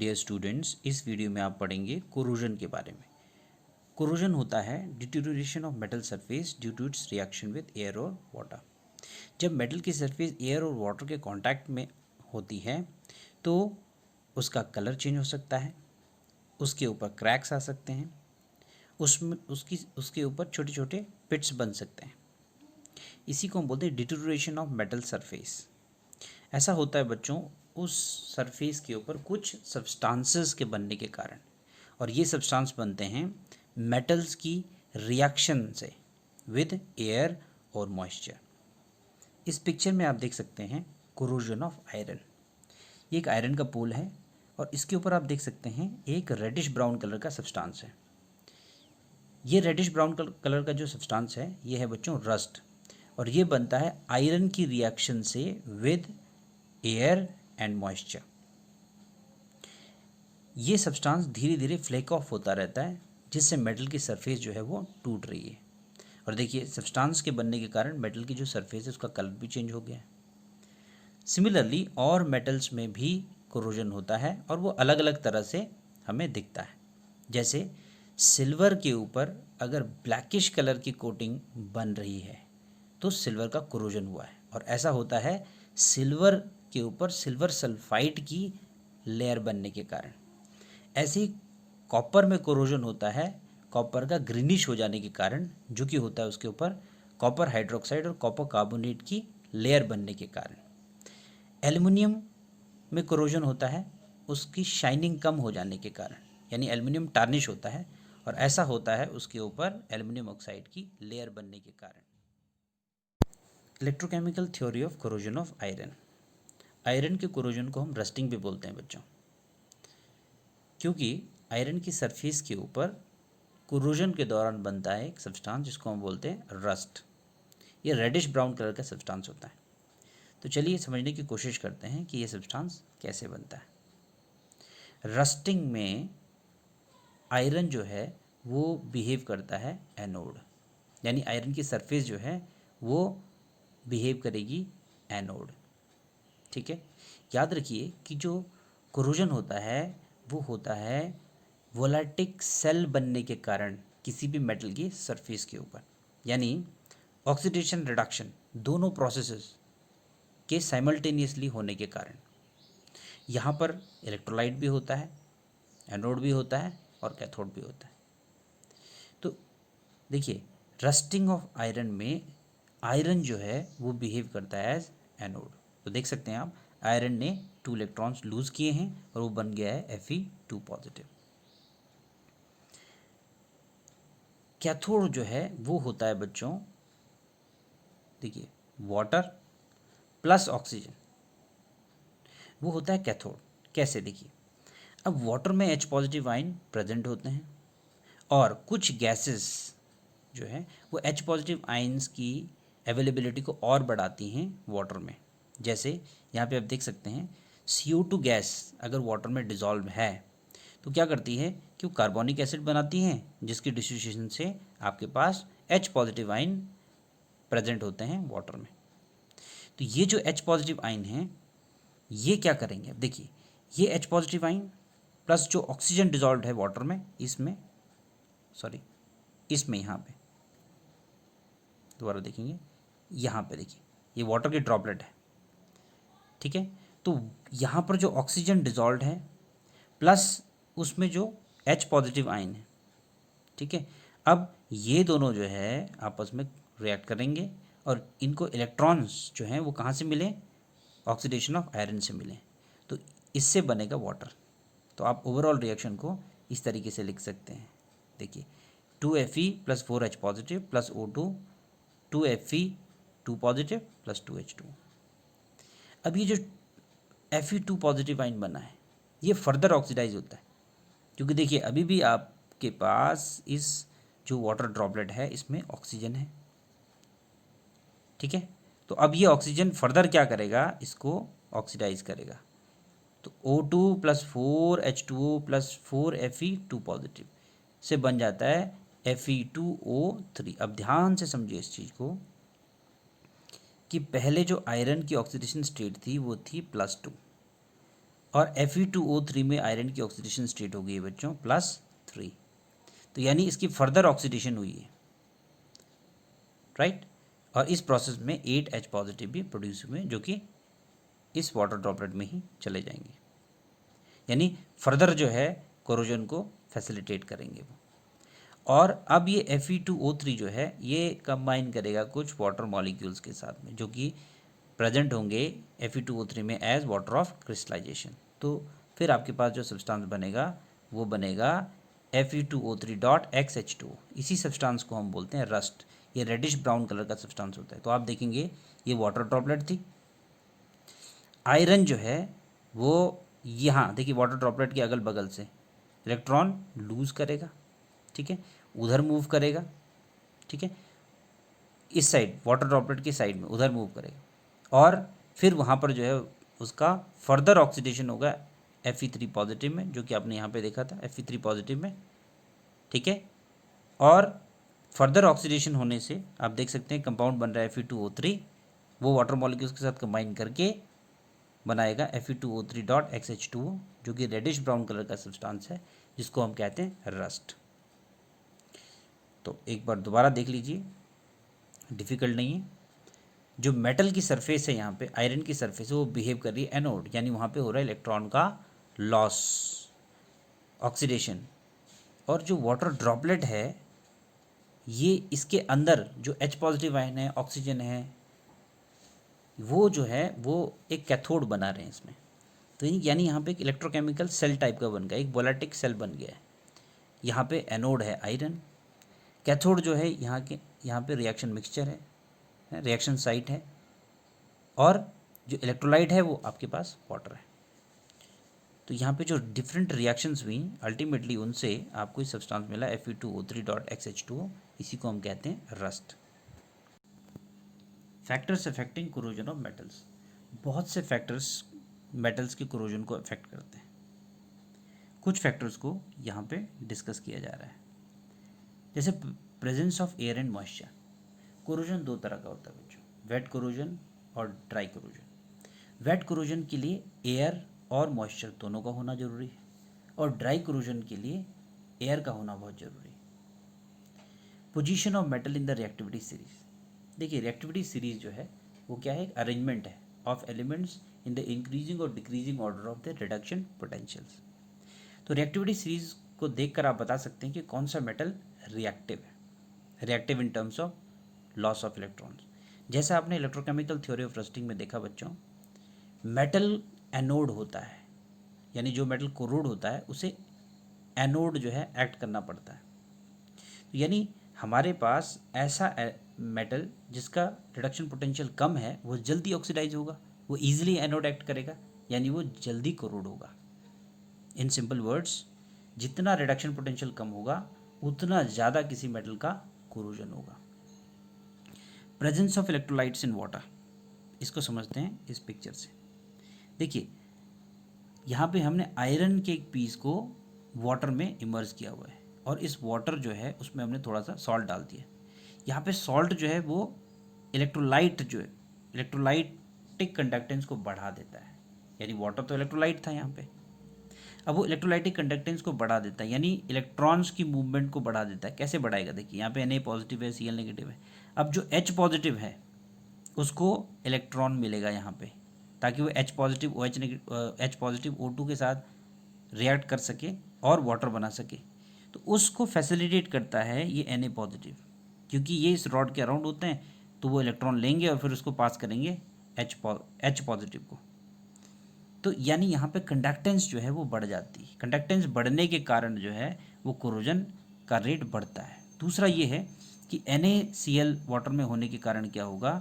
Dear students, इस video में आप पढ़ेंगे कोरोजन के बारे में। कोरोजन होता है deterioration of metal surface due to its reaction with air और वाटर। जब मेटल की सरफेस एयर और वाटर के कांटेक्ट में होती है तो उसका कलर चेंज हो सकता है, उसके ऊपर क्रैक्स आ सकते हैं, उसमें उसके ऊपर छोटे छोटे पिट्स बन सकते हैं। इसी को हम बोलते हैं डिटेरियोरेशन ऑफ मेटल सरफेस। ऐसा होता है बच्चों उस सरफेस के ऊपर कुछ सब्सटेंसेस के बनने के कारण, और ये सब्सटेंस बनते हैं मेटल्स की रिएक्शन से विद एयर और मॉइस्चर। इस पिक्चर में आप देख सकते हैं कोरोजन ऑफ आयरन। ये एक आयरन का पूल है और इसके ऊपर आप देख सकते हैं एक रेडिश ब्राउन कलर का सब्सटेंस है। ये रेडिश ब्राउन कलर का जो सब्सटेंस है ये है बच्चों रस्ट, और ये बनता है आयरन की रिएक्शन से विद एयर एंड मॉइस्चर। ये सब्सटेंस धीरे धीरे फ्लेक ऑफ होता रहता है जिससे मेटल की सरफेस जो है वो टूट रही है। और देखिए सब्सटेंस के बनने के कारण मेटल की जो सरफेस है उसका कलर भी चेंज हो गया है। सिमिलरली और मेटल्स में भी कोरोजन होता है और वो अलग अलग तरह से हमें दिखता है। जैसे सिल्वर के ऊपर अगर ब्लैकिश कलर की कोटिंग बन रही है तो सिल्वर का कोरोजन हुआ है, और ऐसा होता है सिल्वर के ऊपर सिल्वर सल्फाइड की लेयर बनने के कारण। ऐसे ही कॉपर में कोरोजन होता है कॉपर का ग्रीनिश हो जाने के कारण, जो कि होता है उसके ऊपर कॉपर हाइड्रोक्साइड और कॉपर कार्बोनेट की लेयर बनने के कारण। एल्युमिनियम में कोरोजन होता है उसकी शाइनिंग कम हो जाने के कारण, यानी एल्युमिनियम टार्निश होता है, और ऐसा होता है उसके ऊपर एल्युमिनियम ऑक्साइड की लेयर बनने के कारण। Electrochemical theory of corrosion of iron. Iron के कोरोजन को हम रस्टिंग भी बोलते हैं बच्चों, क्योंकि आयरन की सरफेस के ऊपर कोरोजन के दौरान बनता है एक सब्सटेंस जिसको हम बोलते हैं रस्ट। ये रेडिश ब्राउन कलर का सब्सटेंस होता है। तो चलिए समझने की कोशिश करते हैं कि ये सब्सटेंस कैसे बनता है। रस्टिंग में आयरन जो है वो बिहेव करता है एनोड, यानी आयरन की सरफेस जो है वो बिहेव करेगी एनोड। ठीक है, याद रखिए कि जो कोरोजन होता है वो होता है वोलेटिक सेल बनने के कारण किसी भी मेटल की सरफेस के ऊपर, यानी ऑक्सीडेशन रिडक्शन दोनों प्रोसेसेस के साइमल्टेनियसली होने के कारण। यहाँ पर इलेक्ट्रोलाइट भी होता है, एनोड भी होता है और कैथोड भी होता है। तो देखिए रस्टिंग ऑफ आयरन में आयरन जो है वो बिहेव करता है एज एनोड। तो देख सकते हैं आप आयरन ने 2 इलेक्ट्रॉन्स लूज किए हैं और वो बन गया है Fe2 पॉजिटिव। कैथोड जो है वो होता है बच्चों, देखिए वाटर प्लस ऑक्सीजन, वो होता है कैथोड। कैसे देखिए, अब वाटर में H पॉजिटिव आयन प्रेजेंट होते हैं और कुछ गैसेस जो है वो H पॉजिटिव आयन्स की अवेलेबिलिटी को और बढ़ाती हैं वाटर में। जैसे यहाँ पे आप देख सकते हैं CO2 गैस अगर वाटर में डिज़ोल्व है तो क्या करती है कि वो कार्बोनिक एसिड बनाती हैं, जिसकी डिसोसिएशन से आपके पास H पॉजिटिव आयन प्रेजेंट होते हैं वाटर में। तो ये जो H पॉजिटिव आयन हैं ये क्या करेंगे, अब देखिए ये H पॉजिटिव आयन प्लस जो ऑक्सीजन डिजॉल्व है वाटर में, इसमें यहाँ पे दोबारा देखेंगे, यहाँ पे देखिए ये वाटर की ड्रॉपलेट है। ठीक है, तो यहाँ पर जो ऑक्सीजन डिजॉल्व है प्लस उसमें जो H पॉजिटिव आयन है, ठीक है, अब ये दोनों जो है आपस में रिएक्ट करेंगे और इनको इलेक्ट्रॉन्स जो हैं वो कहाँ से मिले, ऑक्सीडेशन ऑफ आयरन से मिले, तो इससे बनेगा वाटर। तो आप ओवरऑल रिएक्शन को इस तरीके से लिख सकते हैं। देखिए 2Fe plus 4H positive plus O2, 2Fe2 positive plus 2H2। अब ये जो Fe2 पॉजिटिव आयन बना है ये फर्दर ऑक्सीडाइज होता है, क्योंकि देखिए अभी भी आपके पास इस जो वाटर ड्रॉपलेट है इसमें ऑक्सीजन है। ठीक है, तो अब ये ऑक्सीजन फर्दर क्या करेगा, इसको ऑक्सीडाइज करेगा। तो O2 plus 4H2O plus 4Fe2 positive से बन जाता है Fe2O3। अब ध्यान से समझिए इस चीज़ को कि पहले जो आयरन की ऑक्सीडेशन स्टेट थी वो थी +2, और Fe2O3 में आयरन की ऑक्सीडेशन स्टेट हो गई है बच्चों +3, तो यानी इसकी फर्दर ऑक्सीडेशन हुई है, राइट। और इस प्रोसेस में 8H पॉजिटिव भी प्रोड्यूस हुए जो कि इस वाटर ड्रॉपलेट में ही चले जाएंगे, यानी फर्दर जो है कोरोजन को फैसिलिटेट करेंगे वो। और अब ये Fe2O3 जो है ये कंबाइन करेगा कुछ वाटर मॉलिक्यूल्स के साथ में जो कि प्रेजेंट होंगे Fe2O3 में एज वाटर ऑफ क्रिस्टलाइजेशन। तो फिर आपके पास जो सब्सटेंस बनेगा वो बनेगा Fe2O3.XH2। इसी सब्सटेंस को हम बोलते हैं रस्ट। ये रेडिश ब्राउन कलर का सब्सटेंस होता है। तो आप देखेंगे ये वाटर ड्रॉपलेट थी, आयरन जो है वो यहाँ देखिए वाटर ड्रॉपलेट के अगल बगल से इलेक्ट्रॉन लूज करेगा, ठीक है, उधर मूव करेगा, ठीक है, इस साइड वाटर ड्रॉपलेट की साइड में उधर मूव करेगा और फिर वहाँ पर जो है उसका फर्दर ऑक्सीडेशन होगा Fe3 पॉजिटिव में, जो कि आपने यहाँ पे देखा था Fe3 पॉजिटिव में, ठीक है। और फर्दर ऑक्सीडेशन होने से आप देख सकते हैं कंपाउंड बन रहा है Fe2O3, वो वाटर मॉलिक्यूल्स के साथ कंबाइन करके बनाएगा Fe2O3.XH2O जो कि रेडिश ब्राउन कलर का सब्सटेंस है जिसको हम कहते हैं रस्ट। तो एक बार दोबारा देख लीजिए, डिफ़िकल्ट नहीं है। जो मेटल की सरफेस है यहाँ पे, आयरन की सरफेस है, वो बिहेव कर रही है एनोड, यानी वहाँ पे हो रहा है इलेक्ट्रॉन का लॉस, ऑक्सीडेशन। और जो वाटर ड्रॉपलेट है ये इसके अंदर जो H पॉजिटिव आयन है, ऑक्सीजन है, वो जो है वो एक कैथोड बना रहे हैं इसमें। तो यानी यहाँ पे एक इलेक्ट्रोकेमिकल सेल टाइप का बन गया, एक वोलेटिक सेल बन गया है। यहाँ पे एनोड है आयरन, कैथोड जो है यहाँ पे रिएक्शन मिक्सचर है, रिएक्शन साइट है, और जो इलेक्ट्रोलाइट है वो आपके पास वाटर है। तो यहाँ पे जो डिफरेंट रिएक्शंस हुई अल्टीमेटली उनसे आपको ये सब्सटेंस मिला Fe2O3.XH2O, इसी को हम कहते हैं rust. Factors affecting corrosion of metals. बहुत से फैक्टर्स मेटल्स के कोरोजन को अफेक्ट करते हैं। कुछ फैक्टर्स को यहाँ पे डिस्कस किया जा रहा है, जैसे presence of air and moisture. Corrosion दो तरह का होता है बच्चों, वेट कोरोजन और ड्राई कोरोजन। वेट कोरोजन के लिए एयर और मॉइस्चर दोनों का होना जरूरी है, और ड्राई कोरोजन के लिए एयर का होना बहुत जरूरी है। Position of metal in the reactivity series. देखिए रिएक्टिविटी सीरीज जो है वो क्या है, एक अरेंजमेंट है of elements in the increasing और decreasing order of the reduction potentials. तो रिएक्टिविटी सीरीज को देखकर आप बता सकते हैं कि कौन सा मेटल रिएक्टिव है, reactive in terms of loss of electrons. जैसा आपने इलेक्ट्रोकेमिकल थ्योरी ऑफ रस्टिंग में देखा बच्चों, मेटल एनोड होता है, यानी जो मेटल कोरोड होता है उसे एनोड जो है एक्ट करना पड़ता है। यानी हमारे पास ऐसा मेटल जिसका रिडक्शन पोटेंशियल कम है वो जल्दी ऑक्सीडाइज होगा, वो इजीली एनोड एक्ट करेगा, यानी वो जल्दी कोरोड होगा। इन सिंपल वर्ड्स, जितना रिडक्शन पोटेंशियल कम होगा उतना ज़्यादा किसी मेटल का कोरोजन होगा। Presence of electrolytes in water, इसको समझते हैं इस पिक्चर से। देखिए यहाँ पे हमने आयरन के एक पीस को वाटर में इमर्ज किया हुआ है, और इस वाटर जो है उसमें हमने थोड़ा सा सॉल्ट डाल दिया। यहाँ पे सॉल्ट जो है वो इलेक्ट्रोलाइट जो है, इलेक्ट्रोलाइटिक कंडक्टेंस को बढ़ा देता है, यानी वाटर तो इलेक्ट्रोलाइट था यहाँ पे, अब वो इलेक्ट्रोलाइटिक कंडक्टेंस को बढ़ा देता है, यानी इलेक्ट्रॉन्स की मूवमेंट को बढ़ा देता है। कैसे बढ़ाएगा, देखिए यहाँ पे Na पॉजिटिव है, Cl नेगेटिव है। अब जो H पॉजिटिव है उसको इलेक्ट्रॉन मिलेगा यहाँ पे, ताकि वो H positive H positive O2 के साथ रिएक्ट कर सके और वाटर बना सके। तो उसको फैसिलिटेट करता है ये Na पॉजिटिव, क्योंकि ये इस रॉड के अराउंड होते हैं, तो वो इलेक्ट्रॉन लेंगे और फिर उसको पास करेंगे H पॉजिटिव को। तो यानी यहाँ पे कंडक्टेंस जो है वो बढ़ जाती है। कंडक्टेंस बढ़ने के कारण जो है वो कोरोजन का रेट बढ़ता है। दूसरा ये है कि NaCl वाटर में होने के कारण क्या होगा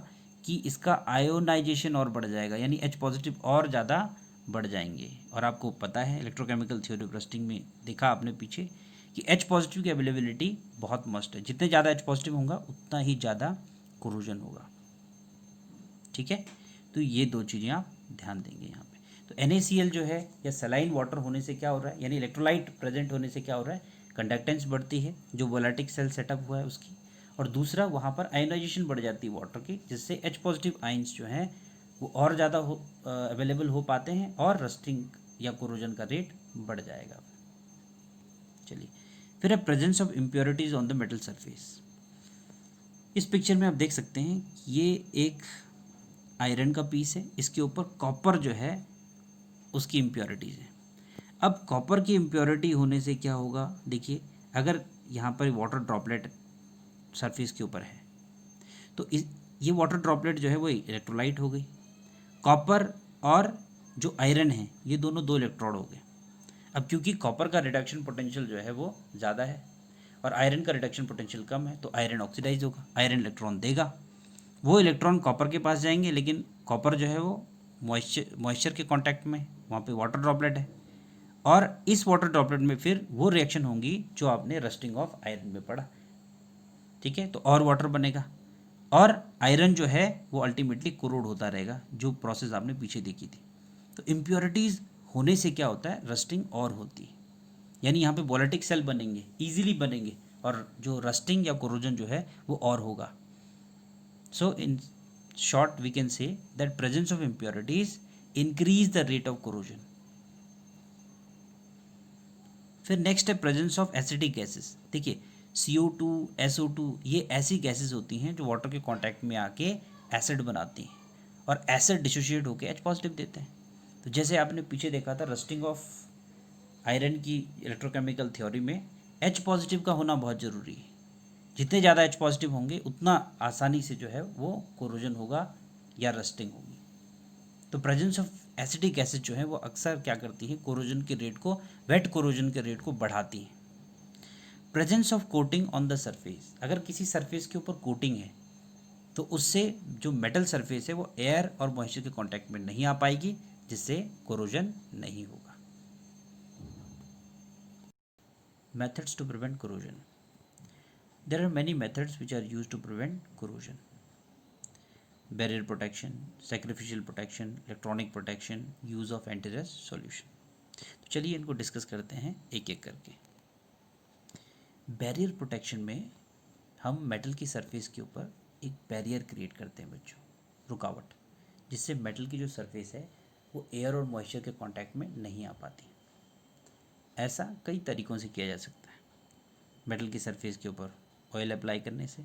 कि इसका आयोनाइजेशन और बढ़ जाएगा, यानी H पॉजिटिव और ज़्यादा बढ़ जाएंगे। और आपको पता है इलेक्ट्रोकेमिकल थ्योरी ऑफ रस्टिंग में देखा आपने पीछे कि H पॉजिटिव की अवेलेबिलिटी बहुत मस्ट है। जितने ज़्यादा H पॉजिटिव होगा उतना ही ज़्यादा कोरोजन होगा, ठीक है। तो ये दो चीज़ें आप ध्यान देंगे यहाँ पे। तो NaCl जो है या सलाइन वाटर होने से क्या हो रहा है, यानी इलेक्ट्रोलाइट प्रेजेंट होने से क्या हो रहा है, कंडक्टेंस बढ़ती है जो वोलेटिक सेल सेटअप हुआ है उसकी, और दूसरा वहाँ पर आयोनाइजेशन बढ़ जाती है वाटर की, जिससे H पॉजिटिव आइंस जो हैं वो और ज़्यादा अवेलेबल हो पाते हैं और रस्टिंग या कोरोजन का रेट बढ़ जाएगा। चलिए, फिर है presence of impurities on the metal surface. इस पिक्चर में आप देख सकते हैं ये एक आयरन का पीस है, इसके ऊपर कॉपर जो है उसकी इम्प्योरिटीज़ है। अब कॉपर की इम्प्योरिटी होने से क्या होगा, देखिए अगर यहाँ पर वाटर ड्रॉपलेट सरफेस के ऊपर है तो ये वाटर ड्रॉपलेट जो है वो इलेक्ट्रोलाइट हो गई। कॉपर और जो आयरन है ये दोनों दो इलेक्ट्रोड हो गए। अब क्योंकि कॉपर का रिडक्शन पोटेंशियल जो है वो ज़्यादा है और आयरन का रिडक्शन पोटेंशियल कम है, तो आयरन ऑक्सीडाइज होगा, आयरन इलेक्ट्रॉन देगा, वो इलेक्ट्रॉन कॉपर के पास जाएंगे, लेकिन कॉपर जो है वो मॉइस्चर के कांटेक्ट में, वहाँ पे वाटर ड्रॉपलेट है, और इस वाटर ड्रॉपलेट में फिर वो रिएक्शन होंगी जो आपने रस्टिंग ऑफ आयरन में पढ़ा। ठीक है, तो और वाटर बनेगा और आयरन जो है वो अल्टीमेटली कोरोड होता रहेगा, जो प्रोसेस आपने पीछे देखी थी। तो इम्प्योरिटीज़ होने से क्या होता है, रस्टिंग और होती है, यानी यहाँ पे वोलेटिक सेल बनेंगे, इजीली बनेंगे, और जो रस्टिंग या कोरोजन जो है वो और होगा। So in short we can say that presence of impurities increase the rate of corrosion. फिर नेक्स्ट है प्रेजेंस ऑफ एसिडिक गैसेस। देखिए CO2, SO2 ये ऐसी गैसेस होती हैं जो वाटर के कांटेक्ट में आके एसिड बनाती हैं और एसिड डिसोशिएट होकर H पॉजिटिव देते हैं। तो जैसे आपने पीछे देखा था रस्टिंग ऑफ आयरन की इलेक्ट्रोकेमिकल थ्योरी में H पॉजिटिव का होना बहुत ज़रूरी है। जितने ज़्यादा H पॉजिटिव होंगे उतना आसानी से जो है वो कोरोजन होगा या रस्टिंग होगी। तो प्रेजेंस ऑफ एसिडिक एसिड जो है वो अक्सर क्या करती है, कोरोजन के रेट को, वेट कोरोजन के रेट को बढ़ाती है। Presence of coating on the surface, अगर किसी सरफेस के ऊपर कोटिंग है तो उससे जो मेटल सरफेस है वो एयर और मॉइस्चर के कांटेक्ट में नहीं आ पाएगी, जिससे कोरोजन नहीं होगा। Methods to prevent corrosion. There are many methods which are used to prevent corrosion. Barrier protection, sacrificial protection, electronic protection, use of antirust solution. तो चलिए इनको डिस्कस करते हैं एक एक करके। बैरियर प्रोटेक्शन में हम मेटल की सरफेस के ऊपर एक बैरियर क्रिएट करते हैं बच्चों, रुकावट, जिससे मेटल की जो सरफेस है वो एयर और मॉइस्चर के कांटेक्ट में नहीं आ पाती। ऐसा कई तरीक़ों से किया जा सकता है। मेटल की सरफेस के ऊपर ऑयल अप्लाई करने से,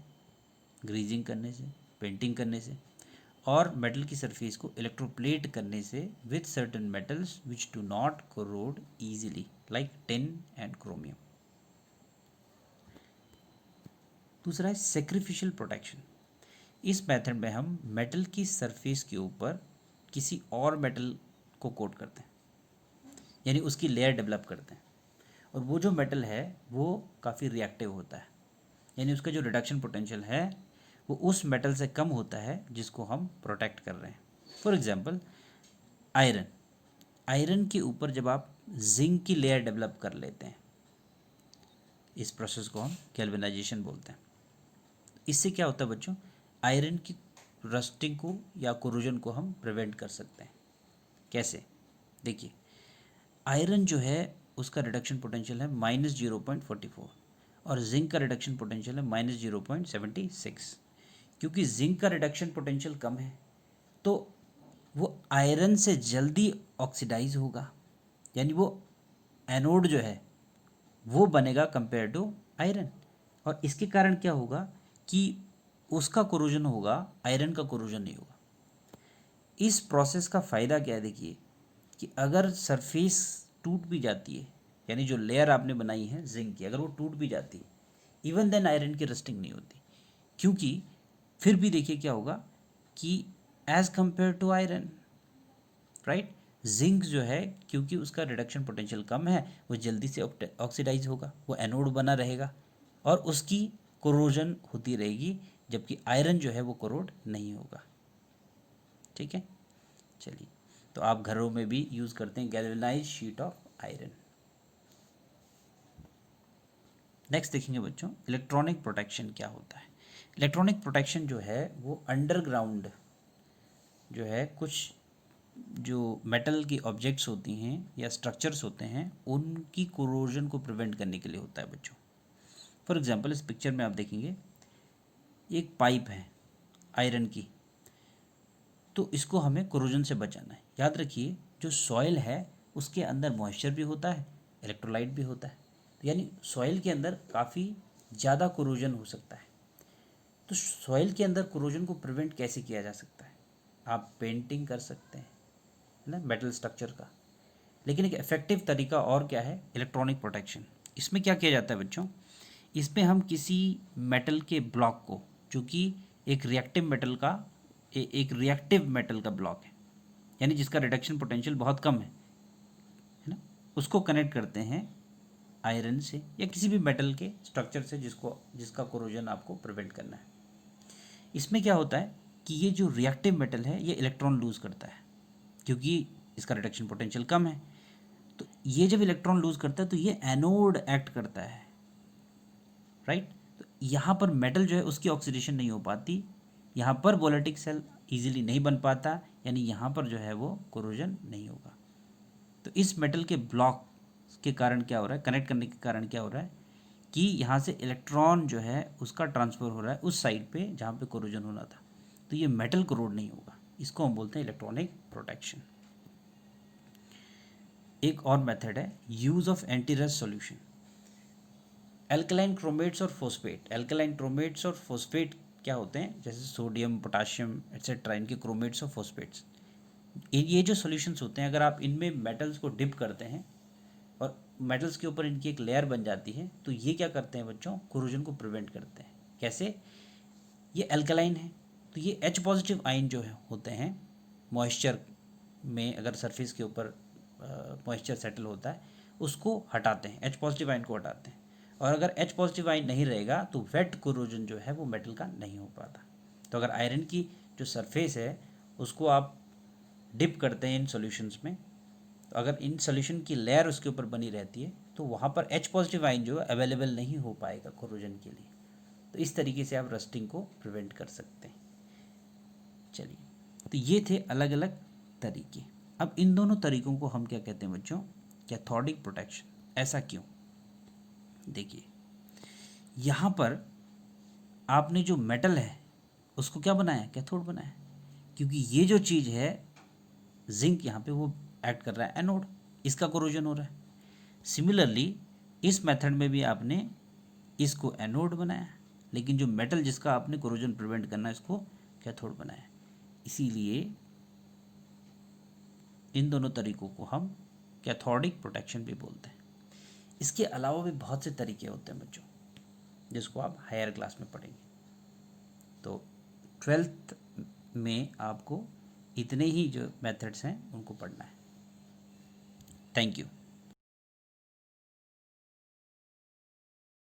ग्रीजिंग करने से, पेंटिंग करने से, और मेटल की सरफेस को इलेक्ट्रोप्लेट करने से with certain metals which do not corrode easily like tin and chromium. दूसरा है सैक्रिफिशियल प्रोटेक्शन। इस मेथड में हम मेटल की सरफेस के ऊपर किसी और मेटल को कोट करते हैं, यानी उसकी लेयर डेवलप करते हैं, और वो जो मेटल है वो काफ़ी रिएक्टिव होता है, यानी उसका जो रिडक्शन पोटेंशियल है वो उस मेटल से कम होता है जिसको हम प्रोटेक्ट कर रहे हैं। फॉर एग्जांपल आयरन, आयरन के ऊपर जब आप जिंक की लेयर डेवलप कर लेते हैं, इस प्रोसेस को हम गैल्वेनाइजेशन बोलते हैं। इससे क्या होता है बच्चों, आयरन की रस्टिंग को या कोरोजन को हम प्रिवेंट कर सकते हैं। कैसे, देखिए आयरन जो है उसका रिडक्शन पोटेंशियल है -0.44 और जिंक का रिडक्शन पोटेंशियल है -0.76। क्योंकि जिंक का रिडक्शन पोटेंशियल कम है तो वो आयरन से जल्दी ऑक्सीडाइज होगा, यानी वो एनोड जो है वो बनेगा कंपेयर टू आयरन, और इसके कारण क्या होगा कि उसका कोरोजन होगा, आयरन का कोरोजन नहीं होगा। इस प्रोसेस का फ़ायदा क्या है, देखिए कि अगर सरफेस टूट भी जाती है, यानी जो लेयर आपने बनाई है जिंक की, अगर वो टूट भी जाती है, इवन देन आयरन की रस्टिंग नहीं होती, क्योंकि फिर भी देखिए क्या होगा कि as compare to iron, right, zinc जो है क्योंकि उसका रिडक्शन पोटेंशियल कम है वो जल्दी से ऑक्सीडाइज होगा, वो एनोड बना रहेगा और उसकी कोरोजन होती रहेगी, जबकि आयरन जो है वो कोरोड नहीं होगा। ठीक है, चलिए तो आप घरों में भी यूज़ करते हैं galvanise sheet of iron. Next देखेंगे बच्चों इलेक्ट्रॉनिक प्रोटेक्शन क्या होता है। इलेक्ट्रॉनिक प्रोटेक्शन जो है वो अंडरग्राउंड जो है कुछ जो मेटल की ऑब्जेक्ट्स होती हैं या स्ट्रक्चर्स होते हैं उनकी कोरोजन को प्रिवेंट करने के लिए होता है बच्चों। फॉर एग्जांपल इस पिक्चर में आप देखेंगे एक पाइप है आयरन की, तो इसको हमें कोरोजन से बचाना है। याद रखिए जो सॉइल है उसके अंदर मॉइस्चर भी होता है, इलेक्ट्रोलाइट भी होता है। तो यानी सॉइल के अंदर काफ़ी ज़्यादा कोरोजन हो सकता है। तो सॉइल के अंदर कोरोजन को प्रिवेंट कैसे किया जा सकता है? आप पेंटिंग कर सकते हैं, है ना, मेटल स्ट्रक्चर का। लेकिन एक इफेक्टिव तरीका और क्या है? Electronic protection. इसमें क्या किया जाता है बच्चों? इसमें हम किसी मेटल के ब्लॉक को, जो कि एक रिएक्टिव मेटल का एक रिएक्टिव मेटल का ब्लॉक है, यानी जिसका रिडक्शन पोटेंशियल बहुत कम है ना, उसको कनेक्ट करते हैं आयरन से या किसी भी मेटल के स्ट्रक्चर से जिसका कोरोजन आपको प्रिवेंट करना है। इसमें क्या होता है कि ये जो रिएक्टिव मेटल है ये इलेक्ट्रॉन लूज़ करता है, क्योंकि इसका रिडक्शन पोटेंशियल कम है। तो ये जब इलेक्ट्रॉन लूज़ करता है तो ये एनोड एक्ट करता है, राइट। तो यहाँ पर मेटल जो है उसकी ऑक्सीडेशन नहीं हो पाती, यहाँ पर वोलेटिक सेल इजीली नहीं बन पाता, यानी यहाँ पर जो है वो कोरोजन नहीं होगा। तो इस मेटल के ब्लॉक के कारण क्या हो रहा है, कनेक्ट करने के कारण क्या हो रहा है कि यहाँ से इलेक्ट्रॉन जो है उसका ट्रांसफ़र हो रहा है उस साइड पे जहाँ पे कोरोजन होना था। तो ये मेटल कोरोड नहीं होगा। इसको हम बोलते हैं इलेक्ट्रॉनिक प्रोटेक्शन। एक और मेथड है use of anti rust solution. Alkaline chromates और फोस्फेट। एल्कलाइन क्रोमेट्स और फोस्फेट क्या होते हैं? जैसे सोडियम, पोटाशियम एट्सेट्रा, इनके क्रोमेट्स और फोस्फेट्स। ये जो सॉल्यूशंस होते हैं, अगर आप इनमें मेटल्स को डिप करते हैं और मेटल्स के ऊपर इनकी एक लेयर बन जाती है, तो ये क्या करते हैं बच्चों? कोरोजन को प्रिवेंट करते हैं। कैसे? ये एल्कलाइन है, तो ये H पॉजिटिव आयन जो है होते हैं मॉइस्चर में, अगर सरफेस के ऊपर मॉइस्चर सेटल होता है उसको हटाते हैं, H पॉजिटिव आयन को हटाते हैं। और अगर H पॉजिटिव आयन नहीं रहेगा तो वेट कोरोजन जो है वो मेटल का नहीं हो पाता। तो अगर आयरन की जो सरफेस है उसको आप डिप करते हैं इन सॉल्यूशंस में, तो अगर इन सॉल्यूशन की लेयर उसके ऊपर बनी रहती है तो वहाँ पर H पॉजिटिव आयन जो है अवेलेबल नहीं हो पाएगा कोरोजन के लिए। तो इस तरीके से आप रस्टिंग को प्रिवेंट कर सकते हैं। चलिए, तो ये थे अलग अलग तरीके। अब इन दोनों तरीकों को हम क्या कहते हैं बच्चों? Cathodic protection. ऐसा क्यों? देखिए, यहाँ पर आपने जो मेटल है उसको क्या बनाया? कैथोड बनाया, क्योंकि ये जो चीज़ है जिंक, यहाँ पे वो एक्ट कर रहा है एनोड, इसका कोरोजन हो रहा है। सिमिलरली इस मेथड में भी आपने इसको एनोड बनाया, लेकिन जो मेटल जिसका आपने कोरोजन प्रिवेंट करना है इसको कैथोड बनाया। इसीलिए इन दोनों तरीकों को हम कैथोडिक प्रोटेक्शन भी बोलते हैं। इसके अलावा भी बहुत से तरीके होते हैं बच्चों, जिसको आप हायर क्लास में पढ़ेंगे। तो 12th में आपको इतने ही जो मेथड्स हैं उनको पढ़ना है। Thank you.